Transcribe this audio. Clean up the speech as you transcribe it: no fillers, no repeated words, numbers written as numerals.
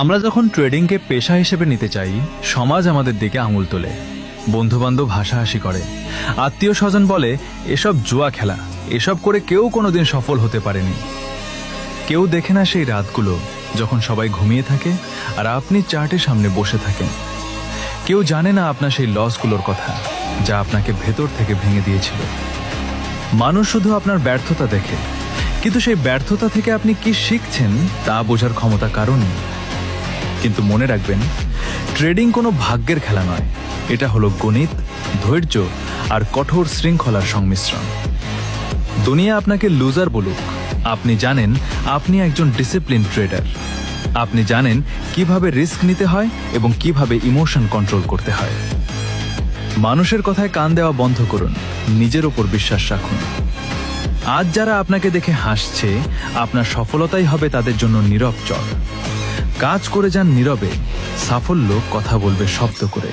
আমরা যখন ট্রেডিংকে পেশা হিসেবে নিতে চাই, সমাজ আমাদের দিকে আঙুল তোলে, বন্ধুবান্ধব হাসাহাসি করে, আত্মীয় স্বজন বলে এসব জুয়া খেলা, এসব করে কেউ কোনোদিন সফল হতে পারেনি। কেউ দেখে না সেই রাতগুলো যখন সবাই ঘুমিয়ে থাকে আর আপনি চার্টের সামনে বসে থাকেন। কেউ জানে না আপনার সেই লসগুলোর কথা, যা আপনাকে ভেতর থেকে ভেঙে দিয়েছিল। মানুষ শুধু আপনার ব্যর্থতা দেখে, কিন্তু সেই ব্যর্থতা থেকে আপনি কি শিখছেন তা বোঝার ক্ষমতা কারো নেই। কিন্তু মনে রাখবেন, ট্রেডিং কোনো ভাগ্যের খেলা নয়, এটা হলো গণিত, ধৈর্য আর কঠোর শৃঙ্খলার সংমিশ্রণ। দুনিয়া আপনাকে লুজার বলুক, আপনি জানেন আপনি একজন ডিসিপ্লিন ট্রেডার। আপনি জানেন কিভাবে রিস্ক নিতে হয় এবং কিভাবে ইমোশন কন্ট্রোল করতে হয়। মানুষের কথায় কান দেওয়া বন্ধ করুন, নিজের উপর বিশ্বাস রাখুন। আজ যারা আপনাকে দেখে হাসছে, আপনার সফলতাই হবে তাদের জন্য নীরব চর। কাজ করে যান নীরবে, সাফল্য কথা বলবে শব্দ করে।